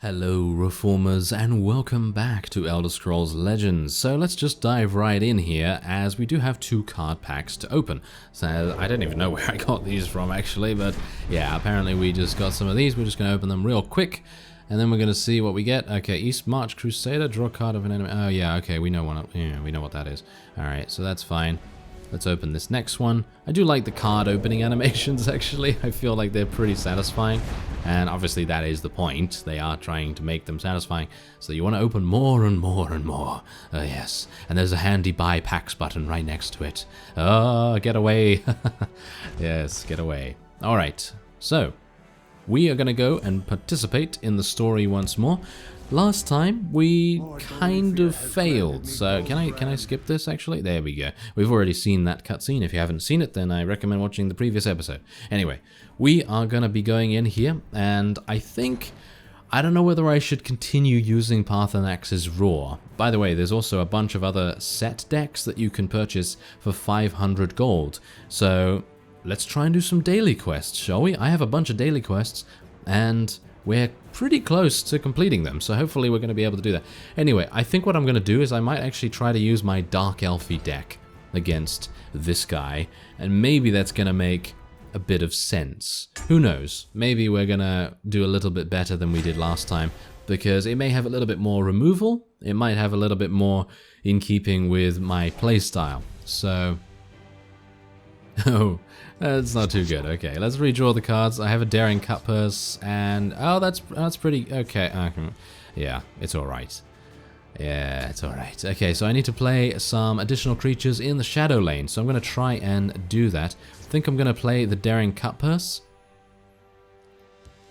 Hello Reformers and welcome back to Elder Scrolls Legends. So let's just dive right in here as we do have 2 card packs to open. So I don't even know where I got these from actually, but yeah, apparently we just got some of these. We're just going to open them real quick and then we're going to see what we get. Okay, East March Crusader, draw a card of an enemy. Oh yeah, okay, we know what that is. Alright, so that's fine. Let's open this next one. I do like the card opening animations actually. I feel like they're pretty satisfying. And obviously that is the point. They are trying to make them satisfying. So you want to open more and more and more. Oh yes. And there's a handy buy packs button right next to it. Oh, get away. Yes, get away. Alright. So, we are going to go and participate in the story once more. Last time we kind of failed, so can I skip this actually? There we go. We've already seen that cutscene. If you haven't seen it, then I recommend watching the previous episode. Anyway, we are going to be going in here, and I don't know whether I should continue using Paarthurnax's Roar. By the way, there's also a bunch of other set decks that you can purchase for 500 gold. So let's try and do some daily quests, shall we? I have a bunch of daily quests, and we're pretty close to completing them, so hopefully we're going to be able to do that. Anyway, I think what I'm going to do is I might actually try to use my Dark Elfie deck against this guy, and maybe that's going to make a bit of sense. Who knows? Maybe we're going to do a little bit better than we did last time, because it may have a little bit more removal, it might have a little bit more in keeping with my playstyle. So, oh, that's not too good. Okay, let's redraw the cards. I have a Daring Cut Purse, and oh, that's pretty okay. Yeah, it's all right. Yeah, it's all right. Okay, so I need to play some additional creatures in the Shadow Lane, so I'm going to try and do that. I think I'm going to play the Daring Cut Purse,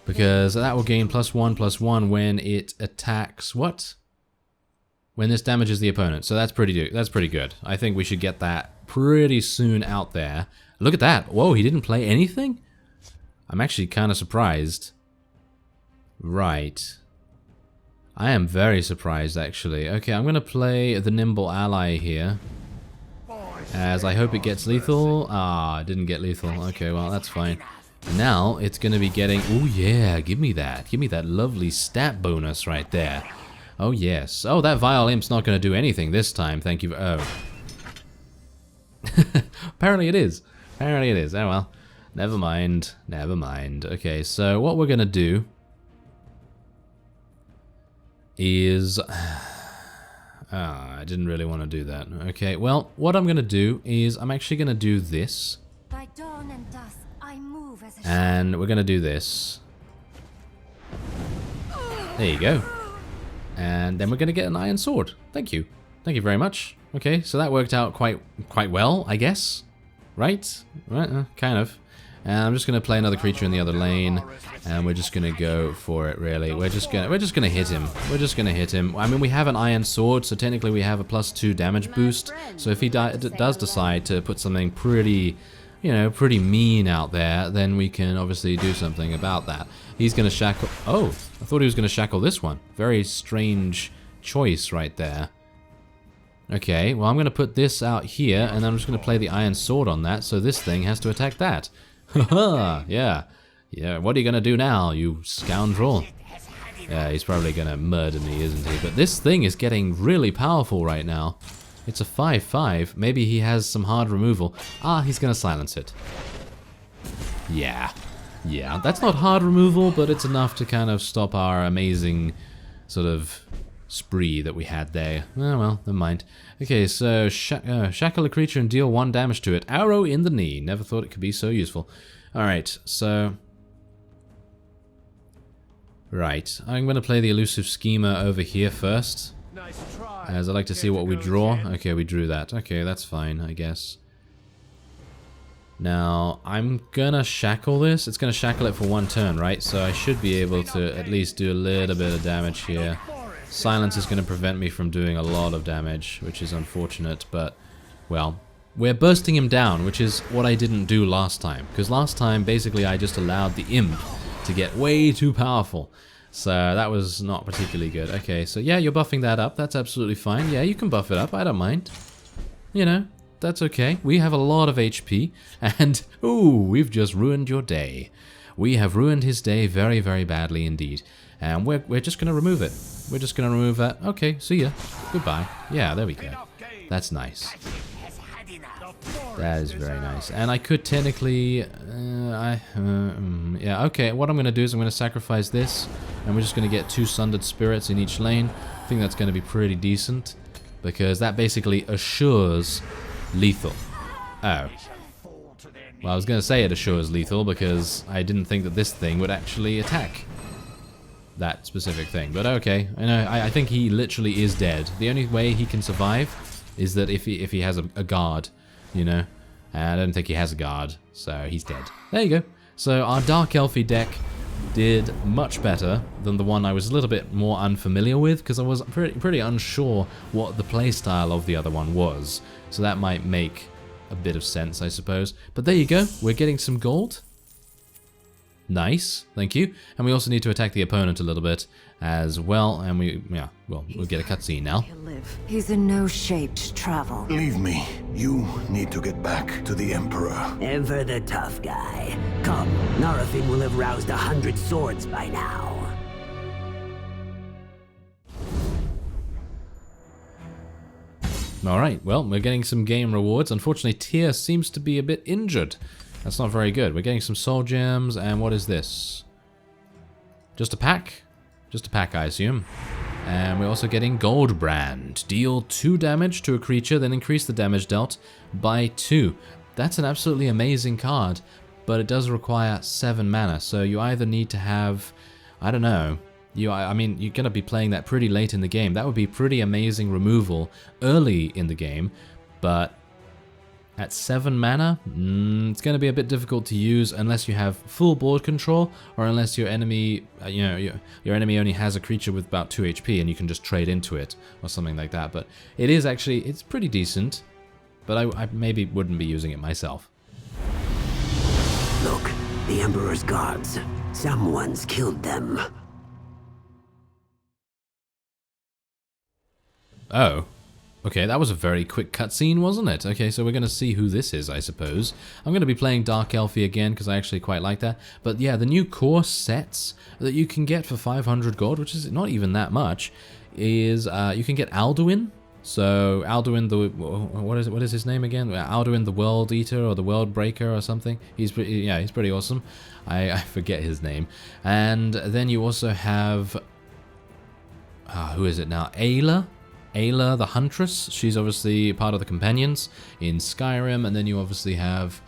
because that will gain +1/+1 when it attacks. What? When this damages the opponent. So that's pretty good. I think we should get that pretty soon out there. Look at that. Whoa, he didn't play anything? I'm actually kind of surprised. Right. I am very surprised, actually. Okay, I'm going to play the Nimble Ally here, as I hope it gets lethal. Ah, it didn't get lethal. Okay, well, that's fine. Now, it's going to be getting... Oh, yeah, give me that. Give me that lovely stat bonus right there. Oh, yes. Oh, that Vile Imp's not going to do anything this time. Thank you. Oh. Apparently it is. Apparently it is. Oh, well. Never mind. Never mind. Okay, so what we're going to do is... I didn't really want to do that. Okay, well, what I'm going to do is I'm actually going to do this. By dawn and dusk, I move as a and we're going to do this. There you go. And then we're going to get an Iron Sword. Thank you. Thank you very much. Okay, so that worked out quite well, I guess. Right? Right, kind of. And I'm just going to play another creature in the other lane, and we're just going to go for it, really. We're just going to hit him. We're just going to hit him. I mean, we have an Iron Sword, so technically we have a +2 damage boost. So if he does decide to put something pretty, you know, pretty mean out there, then we can obviously do something about that. He's going to shackle... Oh, I thought he was going to shackle this one. Very strange choice right there. Okay, well, I'm going to put this out here, and then I'm just going to play the Iron Sword on that, so this thing has to attack that. Haha, yeah. Yeah, what are you going to do now, you scoundrel? Yeah, he's probably going to murder me, isn't he? But this thing is getting really powerful right now. It's a 5/5. Maybe he has some hard removal. Ah, he's going to silence it. Yeah. Yeah, that's not hard removal, but it's enough to kind of stop our amazing sort of spree that we had there. Oh, well, never mind. Okay, so shackle a creature and deal 1 damage to it. Arrow in the knee. Never thought it could be so useful. Alright, so... Right, I'm going to play the Elusive Schemer over here first, as I like to see what we draw. Okay, we drew that. Okay, that's fine, I guess. Now, I'm gonna shackle this. It's gonna shackle it for 1 turn, right? So I should be able to at least do a little bit of damage here. Silence is going to prevent me from doing a lot of damage, which is unfortunate, but, well, we're bursting him down, which is what I didn't do last time. Because last time, basically, I just allowed the imp to get way too powerful. So that was not particularly good. Okay, so yeah, you're buffing that up. That's absolutely fine. Yeah, you can buff it up. I don't mind. You know, that's okay. We have a lot of HP, and, ooh, we've just ruined your day. we have ruined his day very, very badly indeed. And we're just going to remove it. We're just going to remove that. Okay, see ya. Goodbye. Yeah, there we go. That's nice. That is very nice. And I could technically... yeah, okay. What I'm going to do is I'm going to sacrifice this. And we're just going to get 2 Sundered Spirits in each lane. I think that's going to be pretty decent. Because that basically assures lethal. Oh. Well, I was going to say it assures lethal because I didn't think that this thing would actually attack that specific thing. But okay. I think he literally is dead. The only way he can survive is that if he has a guard. You know, and I don't think he has a guard, so he's dead. There you go. So our Dark Elfie deck did much better than the one I was a little bit more unfamiliar with, because I was pretty unsure what the playstyle of the other one was. So that might make a bit of sense, I suppose. But there you go. We're getting some gold. Nice, thank you. And we also need to attack the opponent a little bit as well. And we'll get a cutscene now. He's in no shape to travel. Leave me. You need to get back to the Emperor. Ever the tough guy. Come, Narafin will have roused 100 swords by now. Alright, well, we're getting some game rewards. Unfortunately, Tyr seems to be a bit injured. That's not very good. We're getting some soul gems, and what is this? Just a pack? Just a pack, I assume. And we're also getting Gold Brand. Deal 2 damage to a creature, then increase the damage dealt by 2. That's an absolutely amazing card, but it does require 7 mana, so you either need to have, I don't know, I mean, you're going to be playing that pretty late in the game. That would be pretty amazing removal early in the game, but at 7 mana, it's going to be a bit difficult to use unless you have full board control, or unless your enemy, your enemy only has a creature with about 2 HP and you can just trade into it or something like that. But it is actually, it's pretty decent, but I maybe wouldn't be using it myself. Look, the Emperor's guards. Someone's killed them. Oh. Okay, that was a very quick cutscene, wasn't it? Okay, so we're going to see who this is, I suppose. I'm going to be playing Dark Elfie again, because I actually quite like that. But yeah, the new core sets that you can get for 500 gold, which is not even that much, is you can get Alduin. So Alduin the... what is his name again? Alduin the World Eater, or the World Breaker, or something. He's pretty awesome. I forget his name. And then you also have... who is it now? Ayla? Ayla the Huntress, she's obviously part of the companions in Skyrim, and then you obviously have,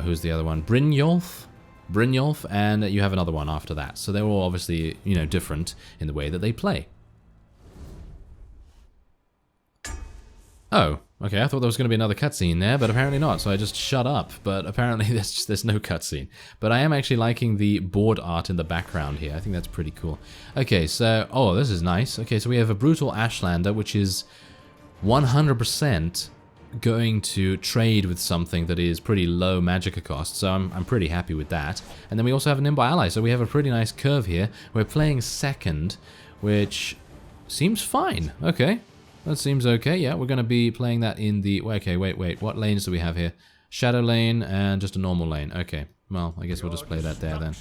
who's the other one? Brynjolf, and you have another one after that. So they're all obviously, different in the way that they play. Oh, okay, I thought there was going to be another cutscene there, but apparently not, so I just shut up. But apparently there's no cutscene. But I am actually liking the board art in the background here. I think that's pretty cool. Okay, so, oh, this is nice. Okay, so we have a Brutal Ashlander, which is 100% going to trade with something that is pretty low magicka cost, so I'm pretty happy with that. And then we also have a Nimble Ally, so we have a pretty nice curve here. We're playing second, which seems fine. Okay. That seems okay, yeah, we're going to be playing that in the... Okay, wait, what lanes do we have here? Shadow lane and just a normal lane. Okay, well, I guess we'll just play that there then.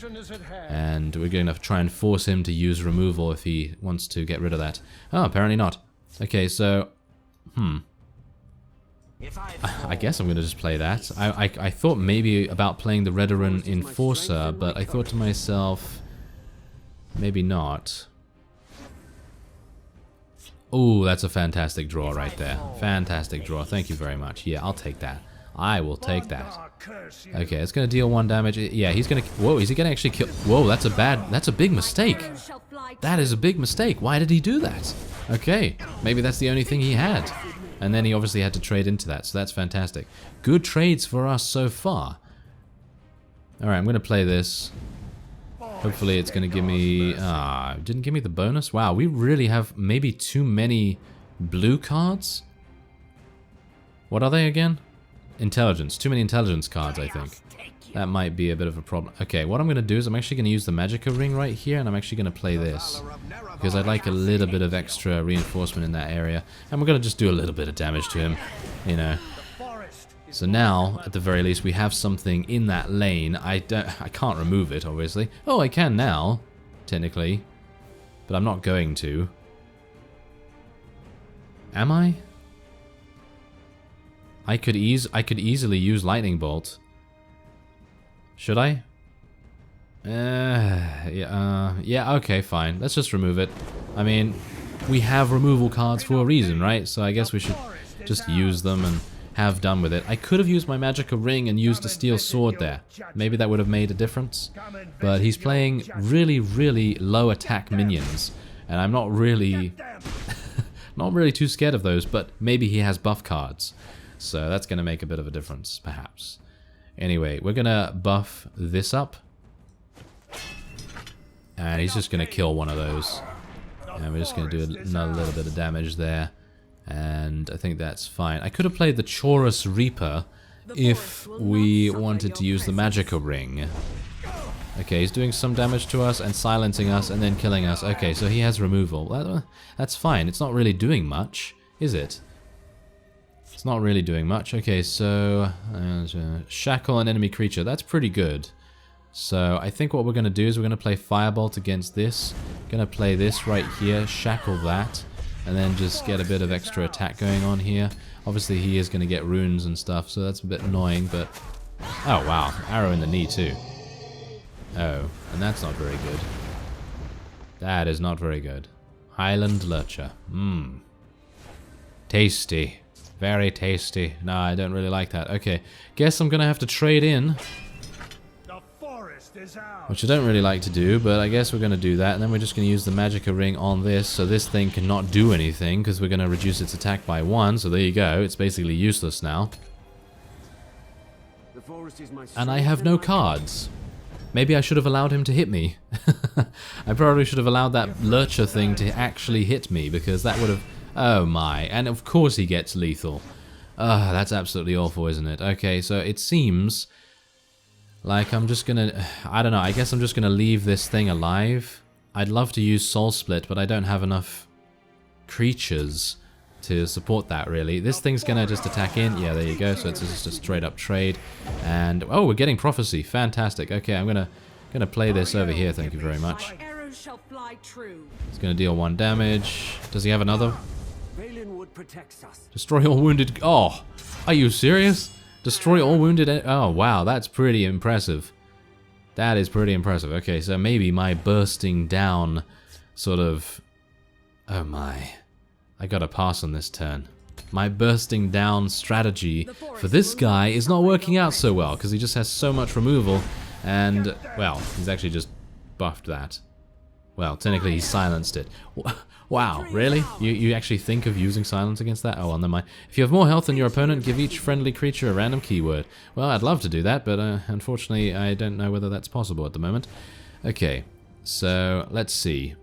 And we're going to try and force him to use removal if he wants to get rid of that. Oh, apparently not. Okay, so... I guess I'm going to just play that. I thought maybe about playing the Redoran Enforcer, but I thought to myself... Maybe not. Oh, that's a fantastic draw right there. Fantastic draw. Thank you very much. Yeah, I'll take that. I will take that. Okay, it's going to deal 1 damage. Yeah, he's going to... Whoa, is he going to actually kill... Whoa, that's a big mistake. That is a big mistake. Why did he do that? Okay, maybe that's the only thing he had. And then he obviously had to trade into that, so that's fantastic. Good trades for us so far. Alright, I'm going to play this. Hopefully it's going to give me... didn't give me the bonus? Wow, we really have maybe too many blue cards? What are they again? Intelligence. Too many intelligence cards, I think. That might be a bit of a problem. Okay, what I'm going to do is I'm actually going to use the magicka ring right here, and I'm actually going to play this. Because I'd like a little bit of extra reinforcement in that area. And we're going to just do a little bit of damage to him, So now, at the very least, we have something in that lane. I can't remove it, obviously. Oh, I can now, technically. But I'm not going to. Am I? I could easily use Lightning Bolt. Should I? Yeah, okay, fine. Let's just remove it. I mean, we have removal cards for a reason, right? So I guess we should just use them and have done with it. I could have used my Magical Ring and used a Steel Sword there. Maybe that would have made a difference. But he's playing really, really low attack minions. And I'm not really... not really too scared of those, but maybe he has buff cards. So that's going to make a bit of a difference, perhaps. Anyway, we're going to buff this up. And he's just going to kill one of those. And we're just going to do another little bit of damage there. And I think that's fine. I could have played the Chorus Reaper if we wanted to use the Magical Ring. Okay, he's doing some damage to us and silencing us and then killing us. Okay, so he has removal. That's fine. It's not really doing much, is it? It's not really doing much. Okay, so shackle an enemy creature. That's pretty good. So I think what we're going to do is we're going to play Firebolt against this. Going to play this right here, shackle that, and then just get a bit of extra attack going on here. Obviously he is going to get runes and stuff, so that's a bit annoying, but... Oh wow, arrow in the knee too. Oh, and that's not very good. That is not very good. Highland Lurcher. Mmm. Tasty. Very tasty. No, I don't really like that. Okay, guess I'm going to have to trade in. Which I don't really like to do, but I guess we're going to do that. And then we're just going to use the Magica Ring on this, so this thing cannot do anything, because we're going to reduce its attack by 1. So there you go. It's basically useless now. And I have no cards. Maybe I should have allowed him to hit me. I probably should have allowed that Lurcher thing to actually hit me, because that would have... Oh my. And of course he gets lethal. That's absolutely awful, isn't it? Okay, so it seems... like I'm just gonna... I don't know, I guess I'm just gonna leave this thing alive. I'd love to use Soul Split, but I don't have enough creatures to support that, really. This thing's gonna just attack in. Yeah, there you go. So it's just a straight up trade. And... oh, we're getting Prophecy. Fantastic. Okay, I'm gonna play this over here. Thank you very much. It's gonna deal 1 damage. Does he have another? Destroy all wounded... oh, are you serious? Destroy all wounded... oh, wow, that's pretty impressive. That is pretty impressive. Okay, so maybe my bursting down sort of... oh my. I gotta pass on this turn. My bursting down strategy for this guy is not working out so well, because he just has so much removal, and, well, he's actually just buffed that. Well, technically he silenced it. Wow, really? You actually think of using silence against that? Oh, well, never mind. If you have more health than your opponent, give each friendly creature a random keyword. Well, I'd love to do that, but unfortunately I don't know whether that's possible at the moment. Okay, so let's see.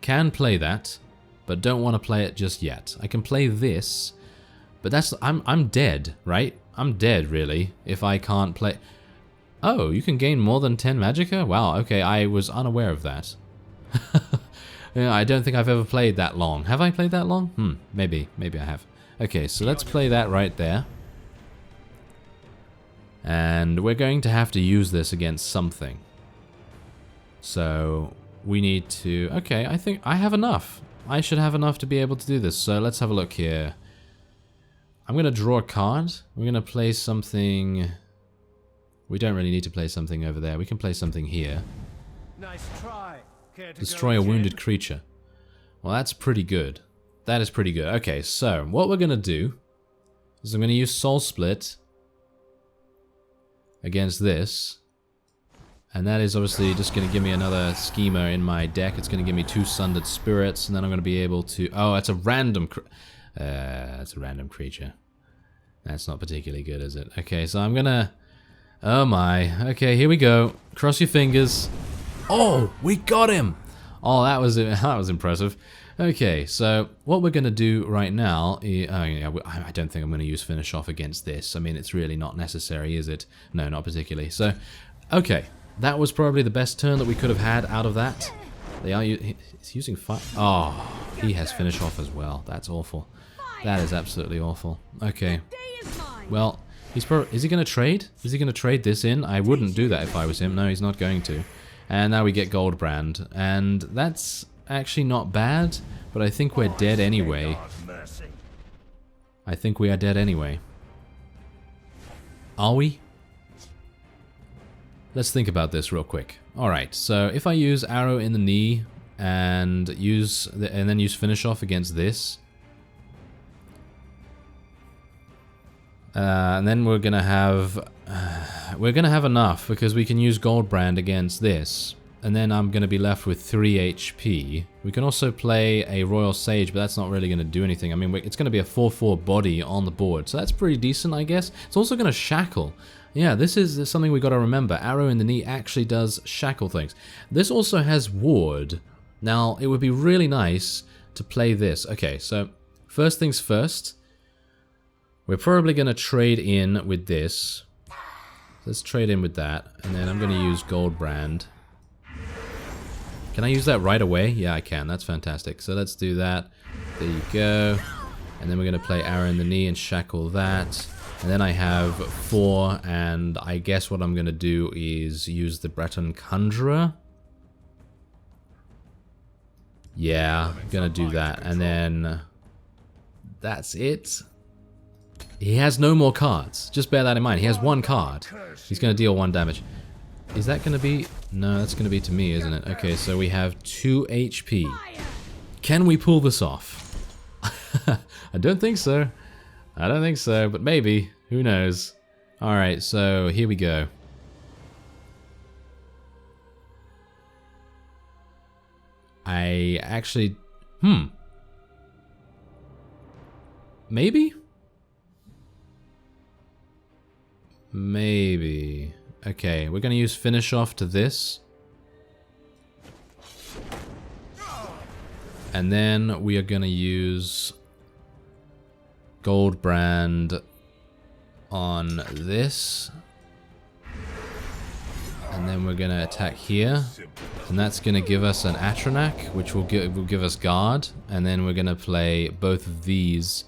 Can play that, but don't want to play it just yet. I can play this, but that's... I'm dead, right? I'm dead, really, if I can't play... oh, you can gain more than 10 Magicka? Wow, okay, I was unaware of that. Yeah, I don't think I've ever played that long. Have I played that long? Maybe I have. Okay, so let's play that right there. And we're going to have to use this against something. So we need to... okay, I think I have enough. I should have enough to be able to do this. So let's have a look here. I'm going to draw a card. We're going to play something... we don't really need to play something over there. We can play something here. Nice try. Destroy a wounded creature. Well, that's pretty good. That is pretty good. Okay, so what we're going to do is I'm going to use Soul Split against this. And that is obviously just going to give me another Schemer in my deck. It's going to give me 2 Sundered Spirits, and then I'm going to be able to... oh, it's a random... that's a random creature. That's not particularly good, is it? Okay, so I'm going to... oh my. Okay, here we go. Cross your fingers. Oh, we got him! Oh, that was impressive. Okay, so what we're going to do right now is... oh, yeah, I don't think I'm going to use Finish Off against this. I mean, it's really not necessary, is it? No, not particularly. So, okay. That was probably the best turn that we could have had out of that. He's using fire... oh, he has Finish Off as well. That's awful. That is absolutely awful. Okay. Well, is he going to trade? Is he going to trade this in? I wouldn't do that if I was him. No, he's not going to. And now we get Goldbrand. And that's actually not bad, but I think we're dead anyway. I think we are dead anyway. Are we? Let's think about this real quick. Alright, so if I use Arrow in the Knee and then use Finish Off against this, and then we're gonna have enough because we can use Goldbrand against this, and then I'm gonna be left with 3 HP. We can also play a Royal Sage, but that's not really gonna do anything. I mean, it's gonna be a 4/4 body on the board, so that's pretty decent, I guess. It's also gonna shackle. Yeah, this is something we gotta remember. Arrow in the Knee actually does shackle things. This also has Ward. Now, it would be really nice to play this. Okay, so first things first. We're probably going to trade in with this. Let's trade in with that. And then I'm going to use Goldbrand. Can I use that right away? Yeah, I can. That's fantastic. So let's do that. There you go. And then we're going to play Arrow in the Knee and shackle that. And then I have 4. And I guess what I'm going to do is use the Breton Conjurer. Yeah, I'm going to do that. And then that's it. He has no more cards. Just bear that in mind. He has 1 card. He's going to deal 1 damage. Is that going to be... No, that's going to be to me, isn't it? Okay, so we have 2 HP. Can we pull this off? I don't think so. I don't think so, but maybe. Who knows? Alright, so here we go. I actually... Maybe? Maybe. Okay, we're going to use Finish Off to this. And then we are going to use Goldbrand on this. And then we're going to attack here. And that's going to give us an Atronach, which will give us Guard. And then we're going to play both of these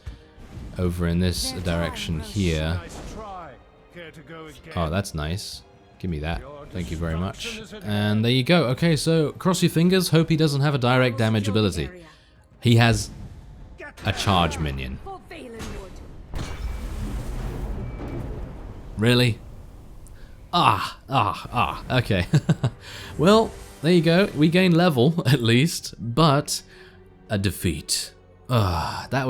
over in this direction here. Oh, that's nice. Give me that. Thank you very much. And there you go. Okay, so cross your fingers. Hope he doesn't have a direct damage ability. He has a charge minion. Really? Okay. Well, there you go. We gained level, at least, but a defeat. That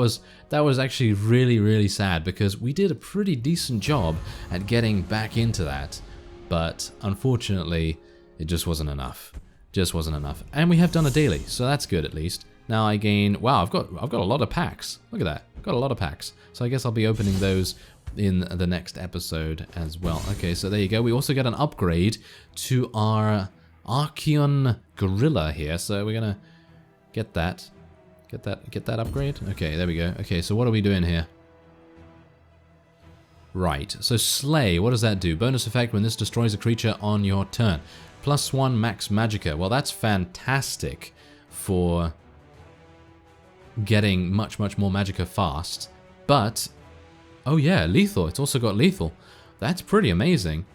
was actually really, really sad because we did a pretty decent job at getting back into that, but unfortunately, it just wasn't enough. Just wasn't enough. And we have done a daily, so that's good at least. Now I gain... Wow, I've got a lot of packs. Look at that. I've got a lot of packs. So I guess I'll be opening those in the next episode as well. Okay, so there you go. We also get an upgrade to our Archeon Gorilla here, so we're gonna get that. Get that upgrade? Okay, there we go. Okay, so what are we doing here? Right, so Slay, what does that do? Bonus effect when this destroys a creature on your turn. +1 max magicka. Well, that's fantastic for getting much more magicka fast. But, oh yeah, lethal. It's also got lethal. That's pretty amazing.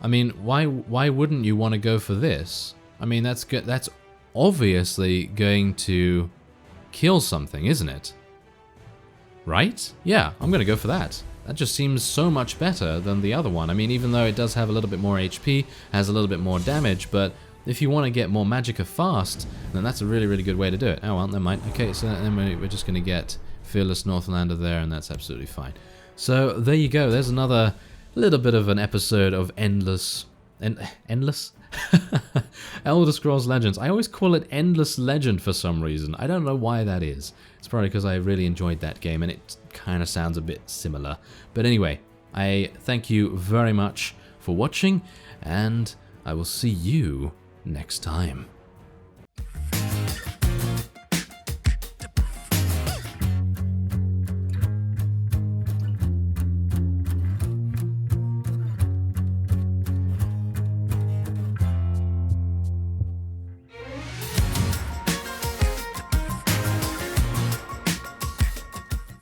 I mean, why wouldn't you want to go for this? I mean, that's good. That's obviously going to kill something, isn't it? Right? Yeah, I'm going to go for that. That just seems so much better than the other one. I mean, even though it does have a little bit more HP, has a little bit more damage, but if you want to get more magicka fast, then that's a really, really good way to do it. Oh, well, never mind. Okay, so then we're just going to get Fearless Northlander there, and that's absolutely fine. So, there you go. There's another little bit of an episode of Endless? Elder Scrolls Legends. I always call it Endless Legend for some reason. I don't know why that is. It's probably because I really enjoyed that game and it kind of sounds a bit similar. But anyway, I thank you very much for watching and I will see you next time.